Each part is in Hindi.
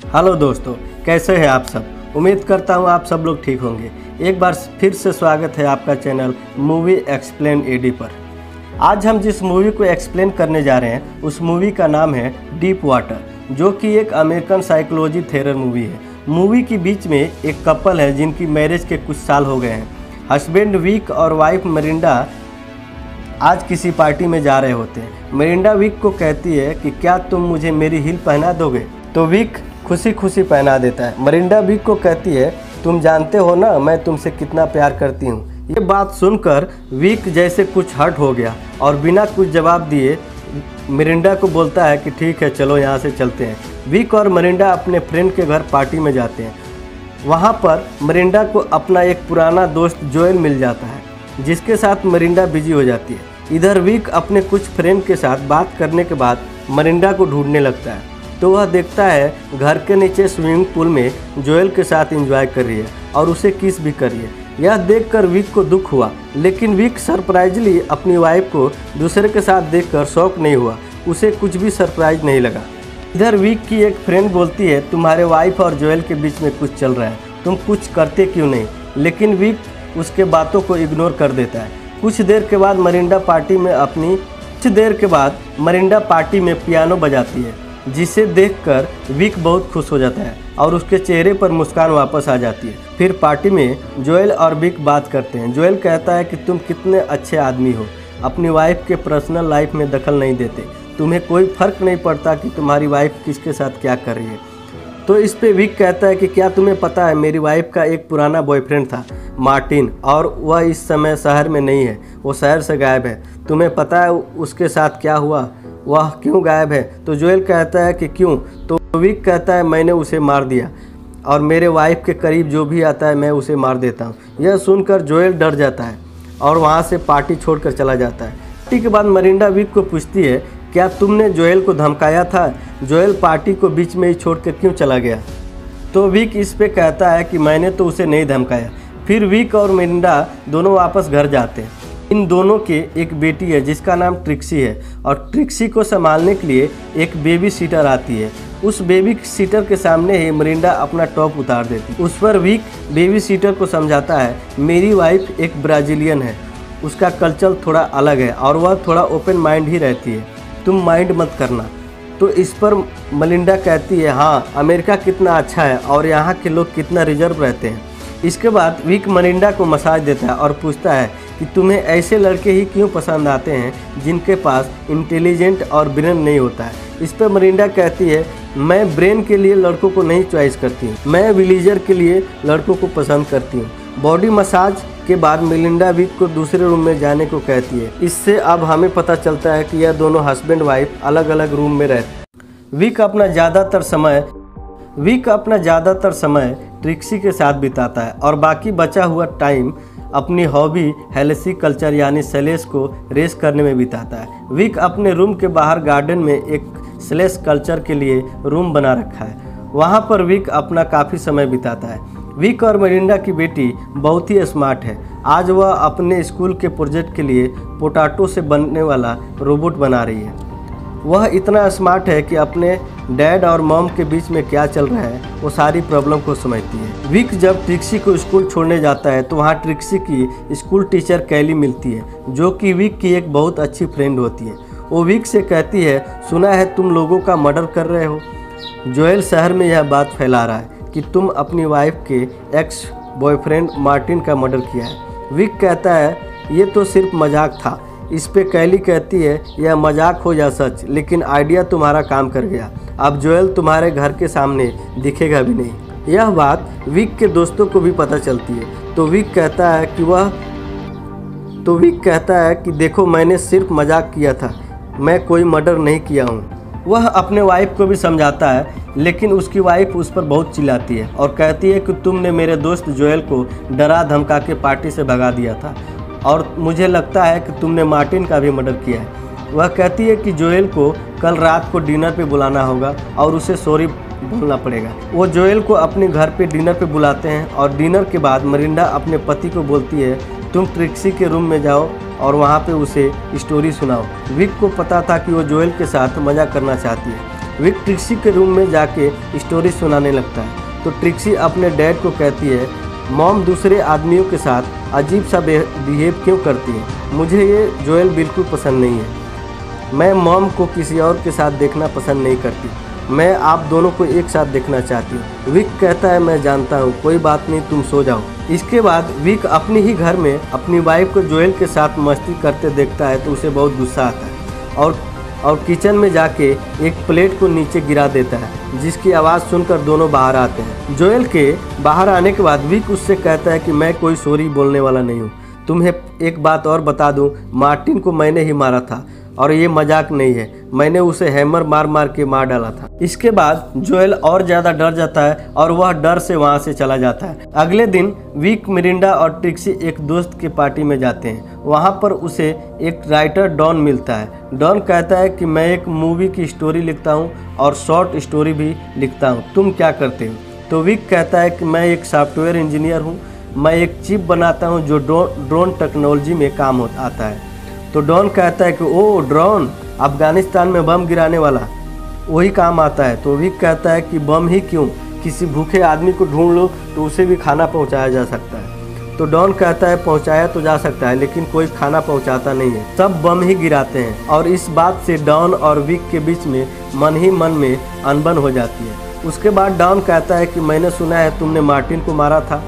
हेलो दोस्तों, कैसे हैं आप सब। उम्मीद करता हूं आप सब लोग ठीक होंगे। एक बार फिर से स्वागत है आपका चैनल मूवी एक्सप्लेन एडी पर। आज हम जिस मूवी को एक्सप्लेन करने जा रहे हैं उस मूवी का नाम है डीप वाटर, जो कि एक अमेरिकन साइकोलॉजी थ्रिलर मूवी है। मूवी के बीच में एक कपल है जिनकी मैरिज के कुछ साल हो गए हैं। हस्बैंड विक और वाइफ मरिंडा आज किसी पार्टी में जा रहे होते हैं। मरिंडा विक को कहती है कि क्या तुम मुझे मेरी हील पहना दोगे, तो विक खुशी खुशी पहना देता है। मरिंडा विक को कहती है तुम जानते हो ना मैं तुमसे कितना प्यार करती हूँ। ये बात सुनकर विक जैसे कुछ हर्ट हो गया और बिना कुछ जवाब दिए मरिंडा को बोलता है कि ठीक है चलो यहाँ से चलते हैं। विक और मरिंडा अपने फ्रेंड के घर पार्टी में जाते हैं। वहाँ पर मरिंडा को अपना एक पुराना दोस्त जोएल मिल जाता है जिसके साथ मरिंडा बिजी हो जाती है। इधर विक अपने कुछ फ्रेंड के साथ बात करने के बाद मरिंडा को ढूंढने लगता है, तो वह देखता है घर के नीचे स्विमिंग पूल में जोएल के साथ एंजॉय कर रही है और उसे किस भी कर रही है। यह देखकर विक को दुख हुआ, लेकिन विक सरप्राइजली अपनी वाइफ को दूसरे के साथ देखकर शॉक नहीं हुआ। उसे कुछ भी सरप्राइज नहीं लगा। इधर विक की एक फ्रेंड बोलती है तुम्हारे वाइफ और जोएल के बीच में कुछ चल रहा है, तुम कुछ करते क्यों नहीं। लेकिन विक उसके बातों को इग्नोर कर देता है। कुछ देर के बाद मरिंडा पार्टी में पियानो बजाती है, जिसे देखकर विक बहुत खुश हो जाता है और उसके चेहरे पर मुस्कान वापस आ जाती है। फिर पार्टी में जोएल और विक बात करते हैं। जोएल कहता है कि तुम कितने अच्छे आदमी हो, अपनी वाइफ के पर्सनल लाइफ में दखल नहीं देते, तुम्हें कोई फ़र्क नहीं पड़ता कि तुम्हारी वाइफ किसके साथ क्या कर रही है। तो इस पे विक कहता है कि क्या तुम्हें पता है मेरी वाइफ का एक पुराना बॉयफ्रेंड था मार्टिन, और वह इस समय शहर में नहीं है, वो शहर से गायब है। तुम्हें पता है उसके साथ क्या हुआ, वह क्यों गायब है। तो जोएल कहता है कि क्यों, तो विक कहता है मैंने उसे मार दिया और मेरे वाइफ के करीब जो भी आता है मैं उसे मार देता हूँ। यह सुनकर जोएल डर जाता है और वहाँ से पार्टी छोड़कर चला जाता है। पार्टी के बाद मरिंडा विक को पूछती है क्या तुमने जोएल को धमकाया था, जोएल पार्टी को बीच में ही छोड़कर क्यों चला गया। तो विक इस पे कहता है कि मैंने तो उसे नहीं धमकाया। फिर विक और मरिंडा दोनों वापस घर जाते हैं। इन दोनों के एक बेटी है जिसका नाम ट्रिक्सी है और ट्रिक्सी को संभालने के लिए एक बेबी सीटर आती है। उस बेबी सीटर के सामने ही मरिंडा अपना टॉप उतार देती है। उस पर विक बेबी सीटर को समझाता है मेरी वाइफ एक ब्राज़ीलियन है, उसका कल्चर थोड़ा अलग है और वह थोड़ा ओपन माइंड ही रहती है, तुम माइंड मत करना। तो इस पर मरिंडा कहती है हाँ अमेरिका कितना अच्छा है और यहाँ के लोग कितना रिजर्व रहते हैं। इसके बाद विक मरिंडा को मसाज देता है और पूछता है कि तुम्हें ऐसे लड़के ही क्यों पसंद आते हैं जिनके पास इंटेलिजेंट और ब्रेन नहीं होता है। इस पर मरिंडा कहती है मैं ब्रेन के लिए लड़कों को नहीं चॉइस करती हूँ, मैं विलीजर के लिए लड़कों को पसंद करती हूँ। बॉडी मसाज के बाद मरिंडा विक को दूसरे रूम में जाने को कहती है। इससे अब हमें पता चलता है कि यह दोनों हस्बैंड वाइफ अलग अलग रूम में रहते हैं। विक अपना ज़्यादातर समय ट्रिक्सी के साथ बिताता है और बाकी बचा हुआ टाइम अपनी हॉबी हेलेसी कल्चर यानी स्लेश को रेस करने में बिताता है। विक अपने रूम के बाहर गार्डन में एक स्लेश कल्चर के लिए रूम बना रखा है, वहाँ पर विक अपना काफ़ी समय बिताता है। विक और मरिंडा की बेटी बहुत ही स्मार्ट है। आज वह अपने स्कूल के प्रोजेक्ट के लिए पोटैटो से बनने वाला रोबोट बना रही है। वह इतना स्मार्ट है कि अपने डैड और मॉम के बीच में क्या चल रहा है वो सारी प्रॉब्लम को समझती है। विक जब ट्रिक्सी को स्कूल छोड़ने जाता है तो वहाँ ट्रिक्सी की स्कूल टीचर कैली मिलती है, जो कि विक की एक बहुत अच्छी फ्रेंड होती है। वो विक से कहती है सुना है तुम लोगों का मर्डर कर रहे हो। जोएल शहर में यह बात फैला रहा है कि तुम अपनी वाइफ के एक्स बॉयफ्रेंड मार्टिन का मर्डर किया है। विक कहता है ये तो सिर्फ मजाक था। इस पे कैली कहती है यह मजाक हो या सच, लेकिन आइडिया तुम्हारा काम कर गया, अब जोएल तुम्हारे घर के सामने दिखेगा भी नहीं। यह बात विक के दोस्तों को भी पता चलती है। तो विक कहता है कि देखो मैंने सिर्फ मजाक किया था, मैं कोई मर्डर नहीं किया हूँ। वह अपने वाइफ को भी समझाता है, लेकिन उसकी वाइफ उस पर बहुत चिल्लाती है और कहती है कि तुमने मेरे दोस्त जोएल को डरा धमका के पार्टी से भगा दिया था और मुझे लगता है कि तुमने मार्टिन का भी मर्डर किया है। वह कहती है कि जोएल को कल रात को डिनर पे बुलाना होगा और उसे सॉरी बोलना पड़ेगा। वो जोएल को अपने घर पे डिनर पे बुलाते हैं और डिनर के बाद मरिंडा अपने पति को बोलती है तुम ट्रिक्सी के रूम में जाओ और वहाँ पे उसे स्टोरी सुनाओ। विक को पता था कि वो जोएल के साथ मज़ा करना चाहती है। विक ट्रिक्सी के रूम में जाके स्टोरी सुनाने लगता है। तो ट्रिक्सी अपने डैड को कहती है, मॉम दूसरे आदमियों के साथ अजीब सा बिहेव क्यों करती है, मुझे ये जोएल बिल्कुल पसंद नहीं है। मैं मॉम को किसी और के साथ देखना पसंद नहीं करती, मैं आप दोनों को एक साथ देखना चाहती हूँ। विक कहता है, मैं जानता हूँ, कोई बात नहीं, तुम सो जाओ। इसके बाद विक अपने ही घर में अपनी वाइफ को जोएल के साथ मस्ती करते देखता है तो उसे बहुत गुस्सा आता है और किचन में जाके एक प्लेट को नीचे गिरा देता है, जिसकी आवाज़ सुनकर दोनों बाहर आते हैं। जोएल के बाहर आने के बाद विक उससे कहता है कि मैं कोई सॉरी बोलने वाला नहीं हूँ। तुम्हें एक बात और बता दूँ, मार्टिन को मैंने ही मारा था और ये मजाक नहीं है, मैंने उसे हैमर मार मार के मार डाला था। इसके बाद जोएल और ज़्यादा डर जाता है और वह डर से वहाँ से चला जाता है। अगले दिन विक, मिरिंडा और ट्रिक्सी एक दोस्त के पार्टी में जाते हैं। वहाँ पर उसे एक राइटर डॉन मिलता है। डॉन कहता है कि मैं एक मूवी की स्टोरी लिखता हूँ और शॉर्ट स्टोरी भी लिखता हूँ, तुम क्या करते हो? तो विक कहता है कि मैं एक सॉफ्टवेयर इंजीनियर हूँ, मैं एक चिप बनाता हूँ जो ड्रोन टेक्नोलॉजी में काम आता है। तो डॉन कहता है कि ओ ड्रोन, अफगानिस्तान में बम गिराने वाला, वही काम आता है। तो विक कहता है कि बम ही क्यों, किसी भूखे आदमी को ढूंढ लो तो उसे भी खाना पहुंचाया जा सकता है। तो डॉन कहता है पहुंचाया तो जा सकता है, लेकिन कोई खाना पहुंचाता नहीं है, सब बम ही गिराते हैं। और इस बात से डॉन और विक के बीच में मन ही मन में अनबन हो जाती है। उसके बाद डॉन कहता है कि मैंने सुना है तुमने मार्टिन को मारा था।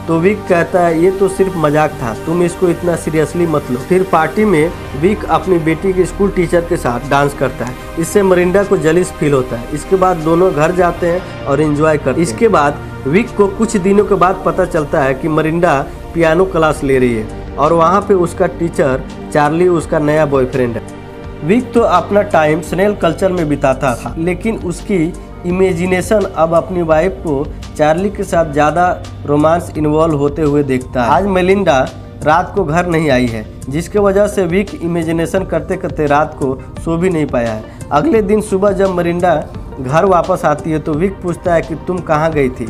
तो विक कहता है ये तो सिर्फ मजाक था, तुम इसको इतना सीरियसली मत लो। फिर पार्टी में विक अपनी बेटी के स्कूल टीचर के साथ डांस करता है, इससे मिरिंडा को जलिस फील होता है। इसके बाद दोनों घर जाते हैं और एंजॉय करते हैं। इसके बाद विक को कुछ दिनों के बाद पता चलता है कि मिरिंडा पियानो क्लास ले रही है और वहाँ पे उसका टीचर चार्ली उसका नया बॉयफ्रेंड है। विक तो अपना टाइम स्नेल कल्चर में बिताता था, लेकिन उसकी इमेजिनेशन अब अपनी वाइफ को चार्ली के साथ ज़्यादा रोमांस इन्वॉल्व होते हुए देखता है। आज मेलिंडा रात को घर नहीं आई है, जिसके वजह से विक इमेजिनेशन करते करते रात को सो भी नहीं पाया है। अगले दिन सुबह जब मिरिंडा घर वापस आती है तो विक पूछता है कि तुम कहाँ गई थी?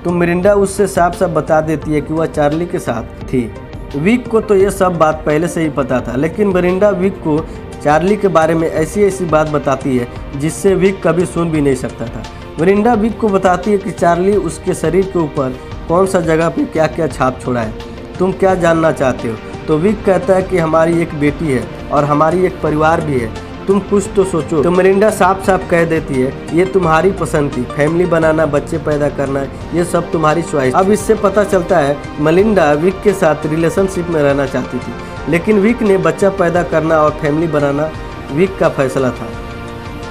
तो मिरिंडा उससे साफ साफ बता देती है कि वह चार्ली के साथ थी। विक को तो ये सब बात पहले से ही पता था, लेकिन मिरिंडा विक को चार्ली के बारे में ऐसी बात बताती है जिससे विक कभी सुन भी नहीं सकता था। मिरिंडा विक को बताती है कि चार्ली उसके शरीर के ऊपर कौन सा जगह पे क्या क्या छाप छोड़ा है, तुम क्या जानना चाहते हो? तो विक कहता है कि हमारी एक बेटी है और हमारी एक परिवार भी है, तुम कुछ तो सोचो। तो मिरिंडा साफ साफ कह देती है ये तुम्हारी पसंद थी, फैमिली बनाना, बच्चे पैदा करना, ये सब तुम्हारी चॉइस। अब इससे पता चलता है मिरिंडा विक के साथ रिलेशनशिप में रहना चाहती थी, लेकिन विक ने बच्चा पैदा करना और फैमिली बनाना विक का फैसला था,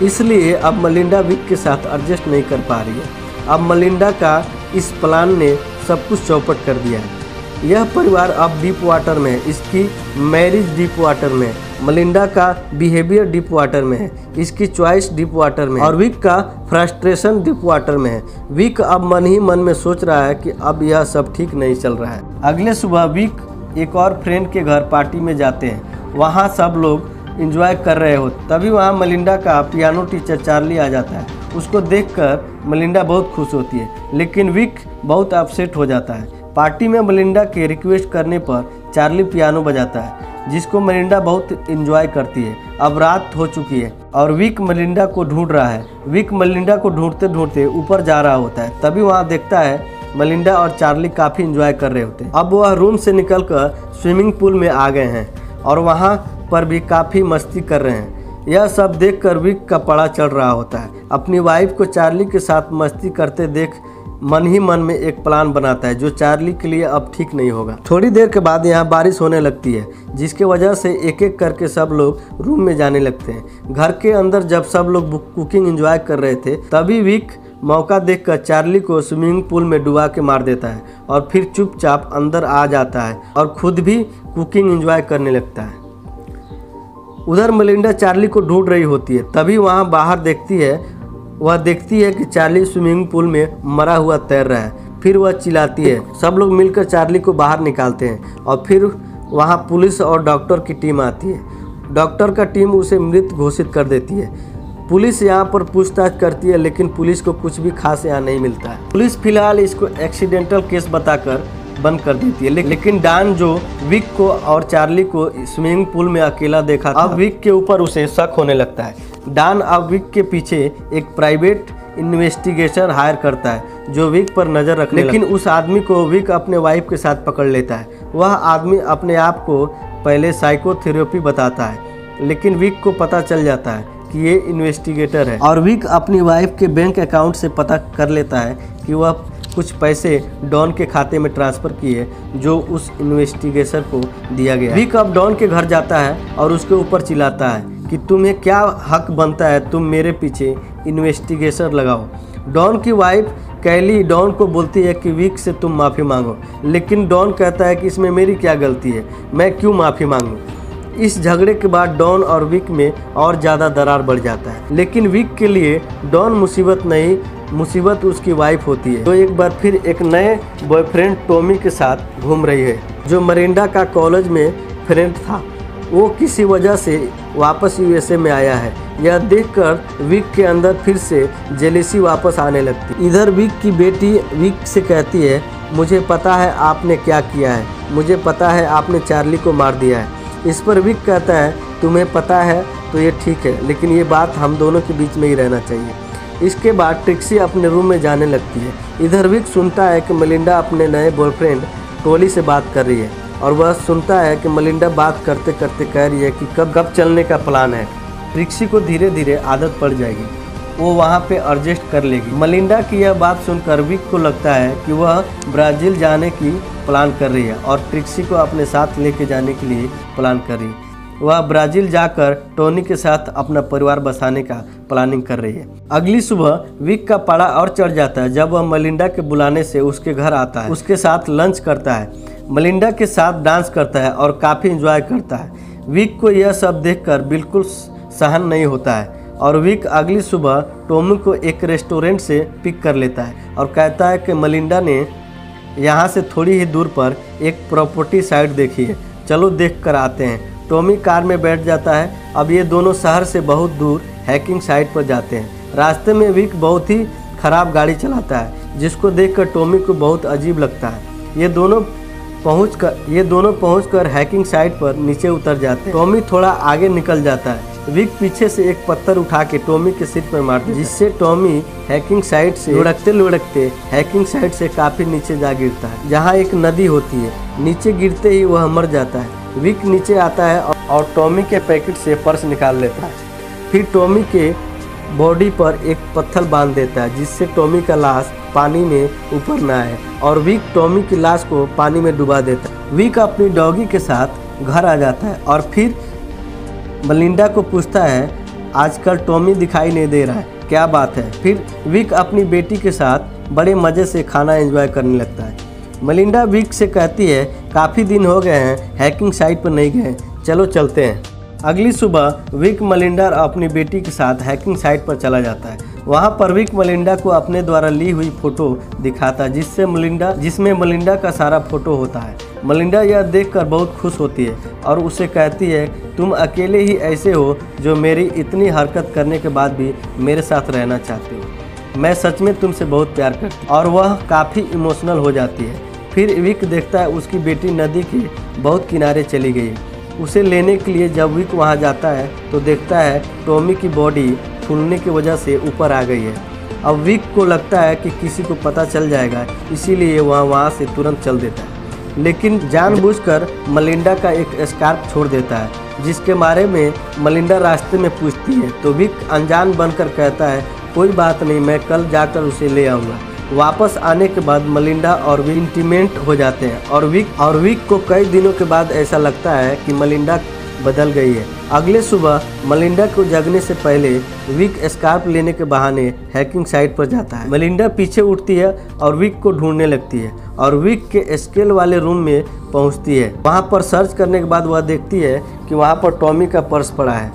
इसलिए अब मिरिंडा विक के साथ एडजस्ट नहीं कर पा रही है। अब मिरिंडा का इस प्लान ने सब कुछ चौपट कर दिया है। यह परिवार अब डीप वाटर में है, इसकी मैरिज डीप वाटर में है, मिरिंडा का बिहेवियर डीप वाटर में है, इसकी चॉइस डीप वाटर में है और विक का फ्रस्ट्रेशन डीप वाटर में है। विक अब मन ही मन में सोच रहा है कि अब यह सब ठीक नहीं चल रहा है। अगले सुबह विक एक और फ्रेंड के घर पार्टी में जाते हैं, वहाँ सब लोग एंजॉय कर रहे हो, तभी वहाँ मिरिंडा का पियानो टीचर चार्ली आ जाता है। उसको देखकर मिरिंडा बहुत खुश होती है, लेकिन विक बहुत अपसेट हो जाता है। पार्टी में मिरिंडा के रिक्वेस्ट करने पर चार्ली पियानो बजाता है, जिसको मिरिंडा बहुत एंजॉय करती है। अब रात हो चुकी है और विक मिरिंडा को ढूंढ रहा है। विक मिरिंडा को ढूंढते ढूंढते ऊपर जा रहा होता है, तभी वहाँ देखता है मिरिंडा और चार्ली काफ़ी एंजॉय कर रहे होते हैं। अब वह रूम से निकलकर स्विमिंग पूल में आ गए हैं और वहाँ पर भी काफ़ी मस्ती कर रहे हैं। यह सब देखकर विक का पड़ा चढ़ रहा होता है। अपनी वाइफ को चार्ली के साथ मस्ती करते देख मन ही मन में एक प्लान बनाता है जो चार्ली के लिए अब ठीक नहीं होगा। थोड़ी देर के बाद यहाँ बारिश होने लगती है, जिसके वजह से एक एक करके सब लोग रूम में जाने लगते हैं। घर के अंदर जब सब लोग कुकिंग एंजॉय कर रहे थे, तभी विक मौका देखकर चार्ली को स्विमिंग पूल में डुबा के मार देता है और फिर चुपचाप अंदर आ जाता है और खुद भी कुकिंग एंजॉय करने लगता है। उधर मिरिंडा चार्ली को ढूंढ रही होती है, तभी वहाँ बाहर देखती है कि चार्ली स्विमिंग पूल में मरा हुआ तैर रहा है। फिर वह चिल्लाती है, सब लोग मिलकर चार्ली को बाहर निकालते हैं और फिर वहाँ पुलिस और डॉक्टर की टीम आती है। डॉक्टर का टीम उसे मृत घोषित कर देती है। पुलिस यहाँ पर पूछताछ करती है, लेकिन पुलिस को कुछ भी खास यहाँ नहीं मिलता है। पुलिस फिलहाल इसको एक्सीडेंटल केस बताकर बंद कर देती है। लेकिन डॉन जो विक को और चार्ली को स्विमिंग पूल में अकेला देखा था, अब विक के ऊपर उसे शक होने लगता है। डॉन अब विक के पीछे एक प्राइवेट इन्वेस्टिगेटर हायर करता है जो विक पर नज़र रखने लेकिन उस आदमी को विक अपने वाइफ के साथ पकड़ लेता है। वह आदमी अपने आप को पहले साइकोथेरेपी बताता है, लेकिन विक को पता चल जाता है कि ये इन्वेस्टिगेटर है और विक अपनी वाइफ के बैंक अकाउंट से पता कर लेता है कि वह कुछ पैसे डॉन के खाते में ट्रांसफ़र किए जो उस इन्वेस्टिगेटर को दिया गया। विक अब डॉन के घर जाता है और उसके ऊपर चिल्लाता है कि तुम्हें क्या हक बनता है, तुम मेरे पीछे इन्वेस्टिगेशन लगाओ। डॉन की वाइफ कैली डॉन को बोलती है कि विक से तुम माफ़ी मांगो, लेकिन डॉन कहता है कि इसमें मेरी क्या गलती है, मैं क्यों माफ़ी मांगूं। इस झगड़े के बाद डॉन और विक में और ज़्यादा दरार बढ़ जाता है, लेकिन विक के लिए डॉन मुसीबत नहीं, मुसीबत उसकी वाइफ होती है, तो एक बार फिर एक नए बॉयफ्रेंड टॉमी के साथ घूम रही है जो मरिंडा का कॉलेज में फ्रेंड था। वो किसी वजह से वापस यूएसए में आया है। यह देखकर विक के अंदर फिर से जेलेसी वापस आने लगती। इधर विक की बेटी विक से कहती है, मुझे पता है आपने क्या किया है, मुझे पता है आपने चार्ली को मार दिया है। इस पर विक कहता है, तुम्हें पता है तो ये ठीक है, लेकिन ये बात हम दोनों के बीच में ही रहना चाहिए। इसके बाद ट्रिक्सी अपने रूम में जाने लगती है। इधर विक सुनता है कि मेलिंडा अपने नए बॉयफ्रेंड टोली से बात कर रही है और वह सुनता है कि मेलिंडा बात करते करते कह रही है कि कब चलने का प्लान है। ट्रिक्सी को धीरे धीरे आदत पड़ जाएगी, वो वहाँ पे एडजस्ट कर लेगी। मेलिंडा की यह बात सुनकर विक को लगता है कि वह ब्राज़ील जाने की प्लान कर रही है और ट्रिक्सी को अपने साथ लेके जाने के लिए प्लान कर रही है। वह ब्राज़ील जाकर टोनी के साथ अपना परिवार बसाने का प्लानिंग कर रही है। अगली सुबह विक का पारा और चढ़ जाता है जब वह मेलिंडा के बुलाने से उसके घर आता है, उसके साथ लंच करता है, मेलिंडा के साथ डांस करता है और काफ़ी एंजॉय करता है। विक को यह सब देखकर बिल्कुल सहन नहीं होता है और विक अगली सुबह टोमी को एक रेस्टोरेंट से पिक कर लेता है और कहता है कि मेलिंडा ने यहाँ से थोड़ी ही दूर पर एक प्रॉपर्टी साइट देखी है, चलो देख कर आते हैं। टोमी कार में बैठ जाता है। अब ये दोनों शहर से बहुत दूर हैकिंग साइट पर जाते हैं। रास्ते में विक बहुत ही ख़राब गाड़ी चलाता है जिसको देखकर टोमी को बहुत अजीब लगता है। ये दोनों पहुंचकर हैकिंग साइट पर नीचे उतर जाते हैं। टोमी थोड़ा आगे निकल जाता है। विक पीछे से एक पत्थर उठा के टोमी के सिर पर मारता है, जिससे टोमी हैकिंग साइट से लुढ़कते हैकिंग साइट से काफ़ी नीचे जा गिरता है जहाँ एक नदी होती है। नीचे गिरते ही वह मर जाता है। विक नीचे आता है और टोमी के पैकेट से पर्स निकाल लेता है। फिर टोमी के बॉडी पर एक पत्थर बांध देता है जिससे टोमी का लाश पानी में ऊपर न आए और विक टोमी की लाश को पानी में डुबा देता है। विक अपनी डॉगी के साथ घर आ जाता है और फिर मेलिंडा को पूछता है, आजकल टोमी दिखाई नहीं दे रहा है, क्या बात है। फिर विक अपनी बेटी के साथ बड़े मज़े से खाना एंजॉय करने लगता है। मेलिंडा विक से कहती है, काफ़ी दिन हो गए हैं हैकिंग साइट पर नहीं गए, चलो चलते हैं। अगली सुबह विक मेलिंडा और अपनी बेटी के साथ हैकिंग साइट पर चला जाता है। वहाँ पर विक मेलिंडा को अपने द्वारा ली हुई फ़ोटो दिखाता है जिसमें मेलिंडा का सारा फ़ोटो होता है। मेलिंडा यह देखकर बहुत खुश होती है और उसे कहती है, तुम अकेले ही ऐसे हो जो मेरी इतनी हरकत करने के बाद भी मेरे साथ रहना चाहते हो। मैं सच में तुमसे बहुत प्यार करती हूँ। और वह काफ़ी इमोशनल हो जाती है। फिर विक देखता है उसकी बेटी नदी के बहुत किनारे चली गई। उसे लेने के लिए जब विक वहाँ जाता है तो देखता है टोमी की बॉडी फूलने की वजह से ऊपर आ गई है। अब विक को लगता है कि किसी को पता चल जाएगा, इसीलिए वह वहाँ से तुरंत चल देता है, लेकिन जानबूझकर मेलिंडा का एक स्कार्फ छोड़ देता है जिसके बारे में मेलिंडा रास्ते में पूछती है। तो विक अनजान बनकर कहता है, कोई बात नहीं, मैं कल जाकर उसे ले आऊँगा। वापस आने के बाद मेलिंडा और विक इंटीमेट हो जाते हैं और विक को कई दिनों के बाद ऐसा लगता है कि मेलिंडा बदल गई है। अगले सुबह मेलिंडा को जगने से पहले विक स्कार्फ लेने के बहाने हैकिंग साइट पर जाता है। मेलिंडा पीछे उठती है और विक को ढूंढने लगती है और विक के स्केल वाले रूम में पहुंचती है। वहां पर सर्च करने के बाद वह देखती है कि वहां पर टॉमी का पर्स पड़ा है,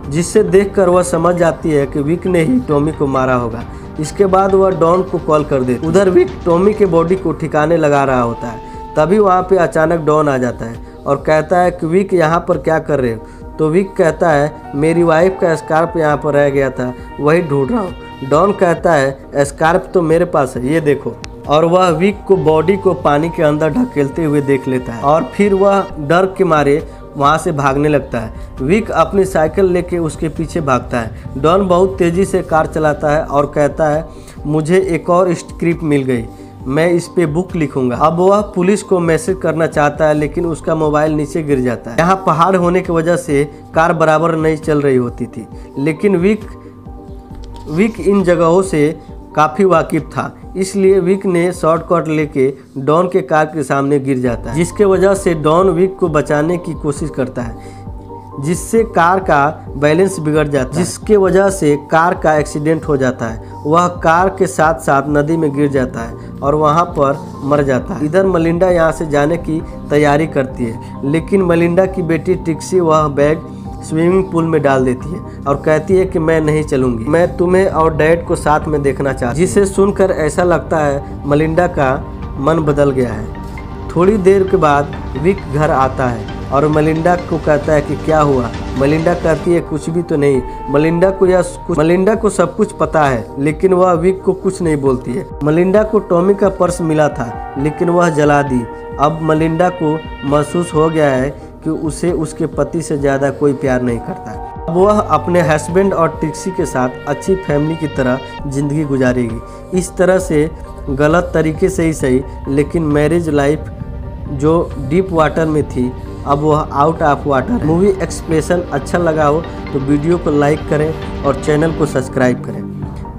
जिससे देखकर वह समझ जाती है कि विक ने ही टॉमी को मारा होगा। इसके बाद वह डॉन को कॉल कर देती है। उधर विक टॉमी के बॉडी को ठिकाने लगा रहा होता है। तभी वहाँ पे अचानक डॉन आ जाता है और कहता है कि विक यहाँ पर क्या कर रहे हो। तो विक कहता है, मेरी वाइफ का स्कार्फ यहाँ पर रह गया था, वही ढूंढ रहा हूँ। डॉन कहता है, स्कार्फ तो मेरे पास है, ये देखो। और वह विक को बॉडी को पानी के अंदर ढकेलते हुए देख लेता है और फिर वह डर के मारे वहाँ से भागने लगता है। विक अपनी साइकिल लेके उसके पीछे भागता है। डॉन बहुत तेज़ी से कार चलाता है और कहता है, मुझे एक और स्क्रिप्ट मिल गई, मैं इस पे बुक लिखूंगा। अब वह पुलिस को मैसेज करना चाहता है लेकिन उसका मोबाइल नीचे गिर जाता है। यहाँ पहाड़ होने की वजह से कार बराबर नहीं चल रही होती थी, लेकिन विक इन जगहों से काफ़ी वाकिफ था, इसलिए विक ने शॉर्टकट लेके डॉन के कार के सामने गिर जाता है, जिसके वजह से डॉन विक को बचाने की कोशिश करता है, जिससे कार का बैलेंस बिगड़ जाता है, जिसके वजह से कार का एक्सीडेंट हो जाता है। वह कार के साथ साथ नदी में गिर जाता है और वहां पर मर जाता है। इधर मलिंडा यहां से जाने की तैयारी करती है, लेकिन मलिंडा की बेटी ट्रिक्सी वह बैग स्विमिंग पूल में डाल देती है और कहती है कि मैं नहीं चलूंगी, मैं तुम्हें और डैड को साथ में देखना चाहती हूँ। जिसे सुनकर ऐसा लगता है मलिंडा का मन बदल गया है। थोड़ी देर के बाद विक घर आता है और मलिंडा को कहता है कि क्या हुआ। मलिंडा कहती है कुछ भी तो नहीं। मलिंडा को सब कुछ पता है, लेकिन वह विक को कुछ नहीं बोलती है। मलिंडा को टॉमी का पर्स मिला था, लेकिन वह जला दी। अब मलिंडा को महसूस हो गया है कि उसे उसके पति से ज़्यादा कोई प्यार नहीं करता। अब वह अपने हस्बैंड और ट्रिक्सी के साथ अच्छी फैमिली की तरह ज़िंदगी गुजारेगी। इस तरह से गलत तरीके से ही सही, लेकिन मैरिज लाइफ जो डीप वाटर में थी अब वह out of water. Movie expression अच्छा लगा हो तो वीडियो को लाइक करें और चैनल को सब्सक्राइब करें।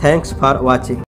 Thanks for watching.